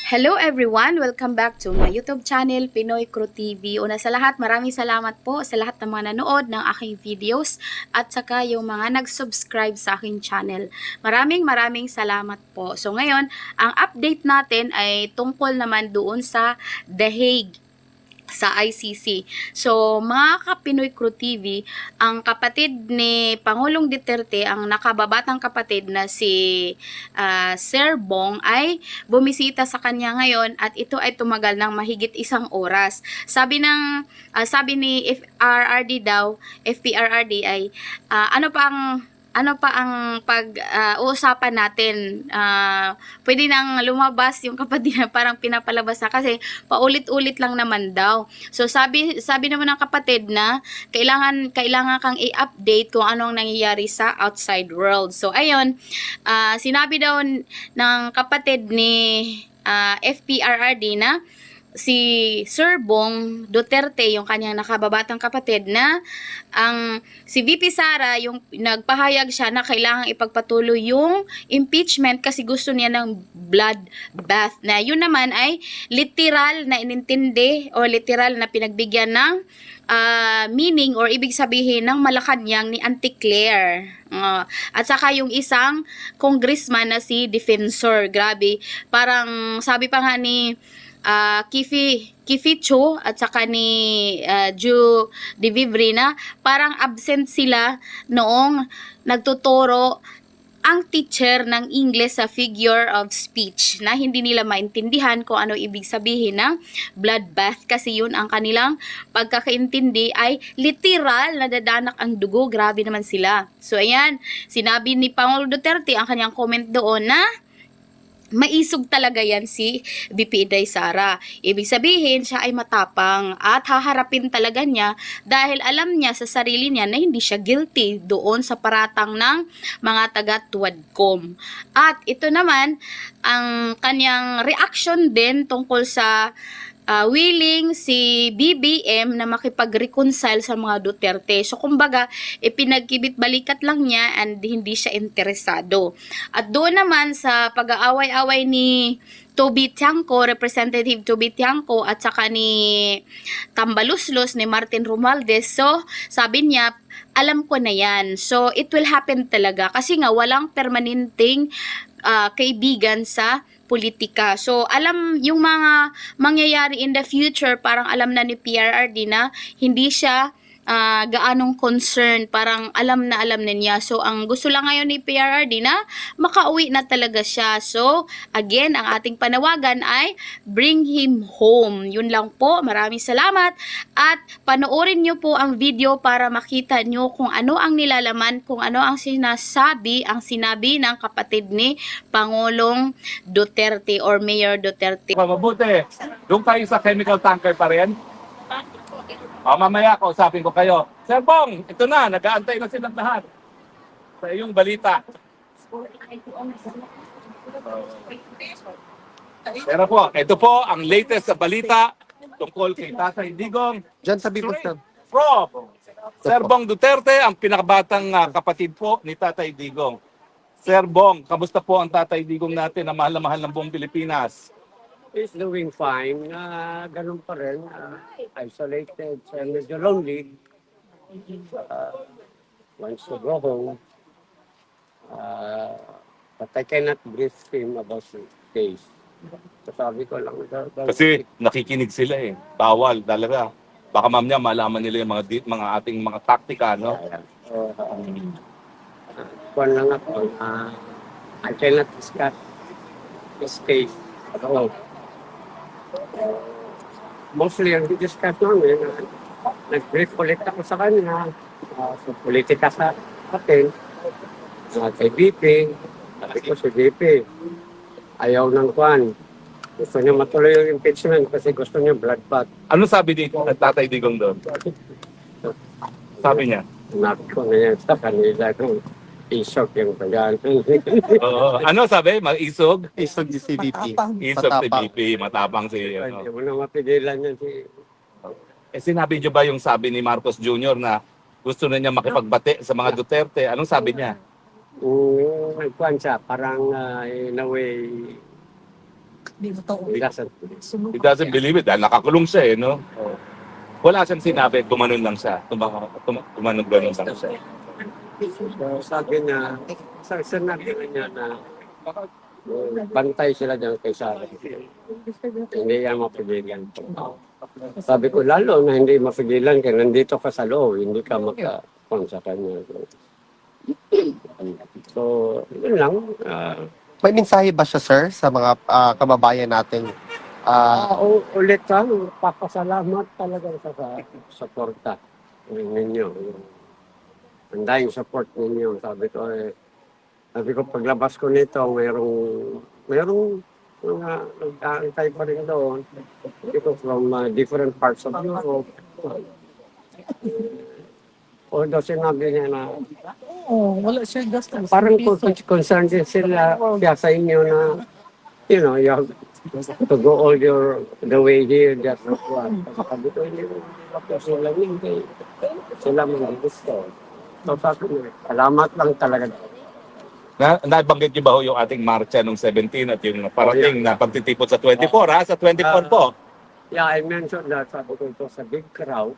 Hello everyone! Welcome back to my YouTube channel, Pinoy Crew TV. Una sa lahat, maraming salamat po sa lahat ng mga nanood ng aking videos at saka yung mga nag-subscribe sa aking channel. Maraming salamat po. So ngayon, ang update natin ay tungkol naman doon sa The Hague sa ICC. So, mga ka-Pinoy Crew TV, ang kapatid ni Pangulong Duterte, ang nakababatang kapatid na si Sir Bong ay bumisita sa kanya ngayon at ito ay tumagal ng mahigit 1 oras. Sabi ni FPRRD daw, FPRRD ay ano pa ang pag-uusapan natin. Pwede nang lumabas yung kapatid na parang pinapalabas na kasi paulit-ulit lang naman daw. So sabi naman ng kapatid na kailangan kang i-update kung anong nangyayari sa outside world. So ayun, sinabi daw ng kapatid ni FPRRD na si Sir Bong Duterte, yung kanyang nakababatang kapatid, na si VP Sara, yung nagpahayag siya na kailangang ipagpatuloy yung impeachment kasi gusto niya ng blood bath, na yun naman ay literal na inintindi o literal na pinagbigyan ng meaning or ibig sabihin ng Malacanang ni Auntie Claire. At saka yung isang congressman na si Defensor, grabe, parang sabi pa nga ni Kifi Cho at saka ni Ju De Vivre na parang absent sila noong nagtuturo ang teacher ng English sa figure of speech, na hindi nila maintindihan kung ano ibig sabihin ng bloodbath kasi yun ang kanilang pagkakaintindi ay literal na dadanak ang dugo. Grabe naman sila. So ayan, sinabi ni Pangulong Duterte ang kanyang comment doon na maisog talaga yan si VP Inday Sara. Ibig sabihin, siya ay matapang at haharapin talaga niya dahil alam niya sa sarili niya na hindi siya guilty doon sa paratang ng mga taga-Tuwadcom. At ito naman, ang kanyang reaction din tungkol sa willing si BBM na makipag-reconcile sa mga Duterte. So, kumbaga, pinagkibit-balikat lang niya and hindi siya interesado. At doon naman sa pag-aaway-away ni Toby Tiangco, Representative Toby Tiangco, at saka ni Tambaluslos, ni Martin Romualdez, so, sabi niya, alam ko na yan. So, it will happen talaga. Kasi nga, walang permanenteng kaibigan sa politika. So, alam yung mga mangyayari in the future, parang alam na ni PRRD na hindi siya gaanong concern, parang alam na niya. So, ang gusto lang ngayon ni PRRD na makauwi na talaga siya. So, again, ang ating panawagan ay bring him home. Yun lang po. Maraming salamat at panoorin nyo po ang video para makita nyo kung ano ang nilalaman, kung ano ang sinabi ng kapatid ni Pangulong Duterte or Mayor Duterte. Mabuti. Doon kayo sa chemical tanker pa rin. Mamaya kausapin ko kayo. Sir Bong, ito na. Nag-aantay na silang lahat sa iyong balita. Pero po, ito po ang latest sa balita tungkol kay Tatay Digong. Diyan sabi po sir. From Sir Bong Duterte, ang pinakabatang kapatid po ni Tatay Digong. Sir Bong, kamusta po ang Tatay Digong natin na mahal na mahal ng buong Pilipinas? He's doing fine. Ganun pa rin. Isolated. So, medyo lonely. Wants to go home. But I cannot brief him about the case. So, sabi ko lang. Kasi nakikinig sila eh. Bawal talaga. Baka mamaya malaman nila yung mga ating mga taktika, no? Kuwan lang ako. I cannot discuss this case at all. Mostly ang discuss namin, nag-brief ulit ako sa kanya, sa politika sa atin, kay BP, sabi ko si BP, ayaw ng kwan. Gusto niya matuloy yung impeachment kasi gusto niya bloodbath. Ano sabi dito ng Tatay Digong doon? Sabi niya? Nabi ko na yan sa kanila kung isok yung tagaan. Oo. Ano sabi? Mag-isog? Isog si CBP. Isog si BP. Matapang si... Hindi mo na mapigilan yan si... sinabi niyo ba yung sabi ni Marcos Jr. na gusto na niya makipagbate sa mga Duterte? Anong sabi niya? Nagkuhan siya, parang in a way, He doesn't believe. He doesn't believe it dahil nakakulong siya no? Wala siyang sinabi, tumanon lang siya. Tumanon ganun lang siya. So, sabi niya, sinabi niya na bantay sila dyan kay Sarah. Hindi yan mapigilan. Sabi ko, lalo na hindi mapigilan kaya nandito ka sa loob, hindi ka maka-con sa kanya. So, yun lang. May mensahe ba siya, sir, sa mga kababayan natin? Ulit lang, papasalamat talaga sa suporta ninyo. Ang dahil support ninyo. Sabi ko, paglabas ko nito, mayroong mga nag-aantay pa rin doon. Ito from different parts of Europe. Although sinabi niya na Wala siya gastos. parang concerned din sila sa inyo na, you know, you have to go all the way here just for what. Sabi ko, hindi mo sila hindi. Sila mga gusto. So sabi niya, salamat lang talaga. Nabanggit niyo ba ho yung ating marcha nung 17 at yung parating na pagtitipon sa 24 ha? Sa 24 po. Yeah, I mentioned that sabi ko ito sa big crowd.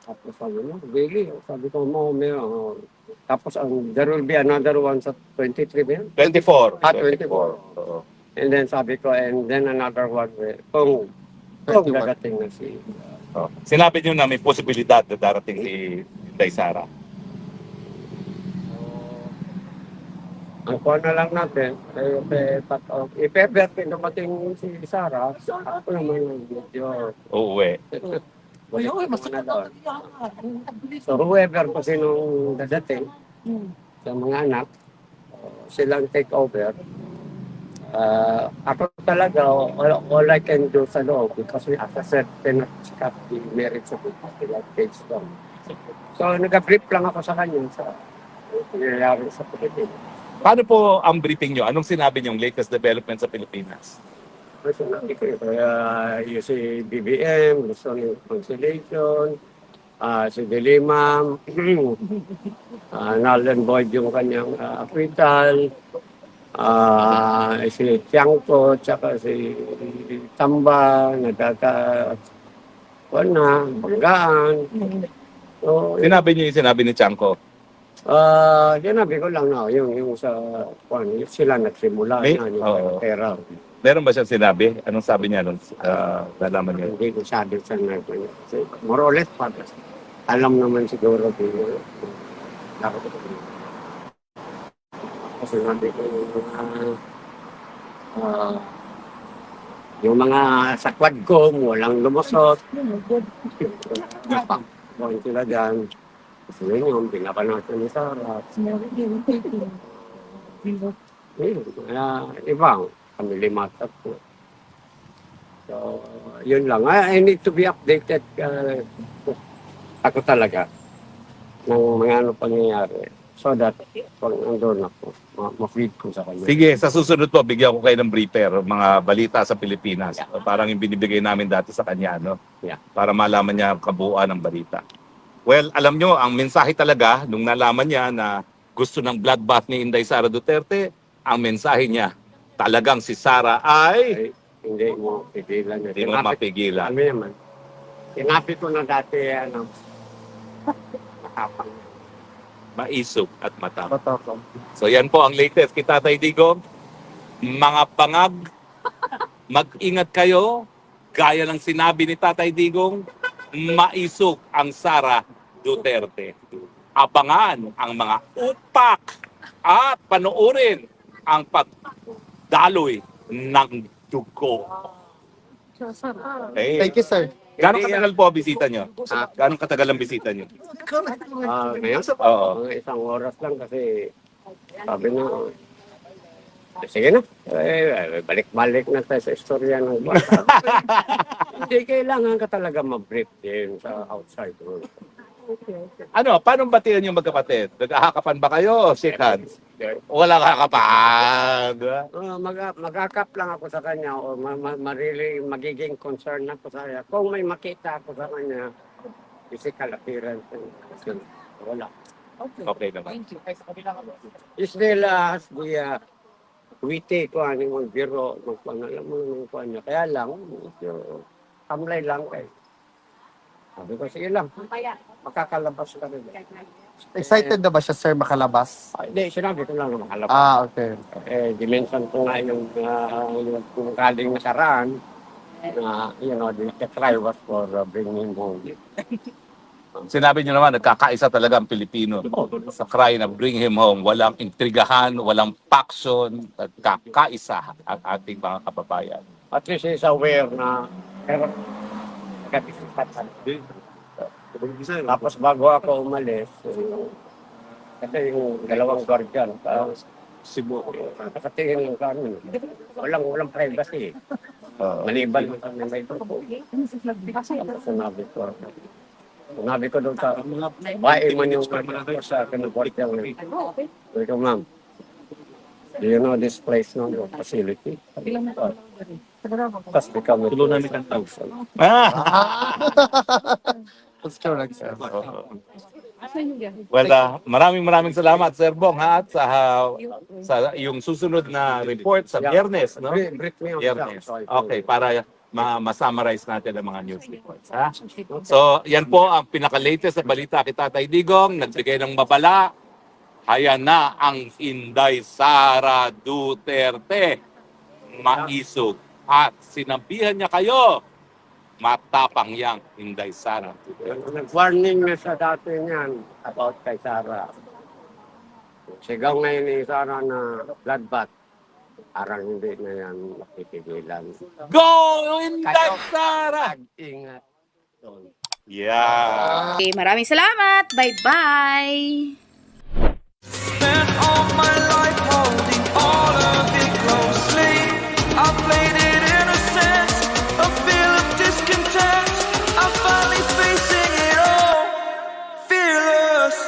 Tapos sabi mo, really? Sabi ko mo, tapos there will be another one sa 23 ba yun? 24. 24. Oo. And then sabi ko, and then another one kung 21. dadating na si... Sinabi niyo na may posibilidad na darating si Inday Sara. Ang kuha na lang natin, if ever dumating si Sarah, ako naman ang medyo... Uuwi. Ayun, masakit na na yan. So whoever kung sinong dadating sa mga anak, silang take over. Ako talaga, all I can do sa loob because we as a certain cut the merits of it sila takes down. So nag-brief lang ako sa kanya sa nangyayari sa Pilipinas. Paano po ang briefing niyo? Anong sinabi niyong latest development sa Pilipinas? Personally ko yung si BBM, gusto ng conciliation, si Dilimam, null and void yung kanyang acquittal, si Tiangco, tsaka si Tamba, banggaan. So, Sinabi niyo yung sinabi ni Chanco. sinabi ko lang na yung sa sila nagsimula May- na oo. pera. Meron ba siyang sinabi? Anong sabi niya nung nalaman niyo? Hindi ko sabi sa nagpanya. More or less, alam naman siguro din. Kasi nabi ko yung mga sa quad ko, walang lumusot. Buwan sila dyan. Kasi yun, pinapanasan ni Sarah. Ibang kami limatat po. So, yun lang. I need to be updated ako talaga ng mga ano pangyayari. So that, pag nandun ako, ma-feed ko sa kanya. Sige, sa susunod po, bigyan ko kayo ng briefer, mga balita sa Pilipinas. Parang yung binibigay namin dati sa kanya, no? Yeah. Para malaman niya ang kabuuan ng balita. Well, alam nyo, ang mensahe talaga, nung nalaman niya na gusto ng bloodbath ni Inday Sara Duterte, ang mensahe niya, talagang si Sara ay Hindi mo pigilan. hindi mo mapigilan. Kami naman. Sinabi ko na dati, matapang. Maisog at matapang. Matapang. So yan po ang latest kay Tatay Digong. Mga pangag, mag-ingat kayo. Gaya ng sinabi ni Tatay Digong, maisog ang Sara Duterte. Abangan ang mga upak at panoorin ang pagdaloy ng dugo. Okay. Thank you, sir. Gano'ng katagal po ang bisita nyo? Gano'ng katagal ang bisita nyo? Ngayon, Oo. mga isang oras lang kasi sabi na, sige na, balik-balik na tayo sa istorya ng bata. Hindi kailangan ka talaga ma-brief din sa outside world. Ano, paano batihan yung magkapatid? Nag-ahakapan ba kayo? Shake hands. Wala kakapan. Mag-akap lang ako sa kanya o magiging concern ako sa kanya. Kung may makita ako sa kanya, physical appearance, wala. Okay naman. Thank you. Ay, sa kabila ka ba? Still, as the witty ko, ano yung biro, alam mo yung kuha niya. Kaya lang, medyo tamlay lang kay. Sabi ko, sige lang, makakalabas ka rin. Excited na ba siya, sir, makalabas? Hindi, sinabi ko lang na makalabas. Okay. Dimension ko nga yung galing nakaraan na, the try was for bringing home. Sinabi niyo naman, nagkakaisa talaga ang Pilipino sa cry na bring him home. Walang intrigahan, walang paksyon, nagkakaisa ang ating mga kababayan. At least is aware na, pero, tapos bago ako umalis, kasi yung dalawang guardian, Cebu, nakatingin lang kami. Walang privacy. Maliban mo kami may grupo. Sinabi ko doon sa bae man yung sa kinuportyan. Sabi ko, ma'am, do you know this place no? Your facility? Tapos become a tulo namin ang tawag. That's correct, sir. Well, maraming salamat, Sir Bong, ha, at sa yung susunod na report sa Biyernes, no? Brief me on Biyernes. that. Okay, para ma-summarize natin ang mga news reports, ha? So, yan po ang pinaka-latest na balita kay Tatay Digong, nagbigay ng babala. Haya na ang Inday Sara Duterte. Maisog. At sinabihan niya kayo, matapang yang Inday Sara Duterte. Nag-warning na sa dati niyan about kay Sara. Sigaw ngayon ni Sara na bloodbath. Parang hindi na yan mapipigilan. Go, Inday Sara! Ingat. Yeah. Okay, maraming salamat. Bye-bye. Spent all my life holding all of it closely. I played it innocent, a feel of discontent. I'm finally facing it all, fearless.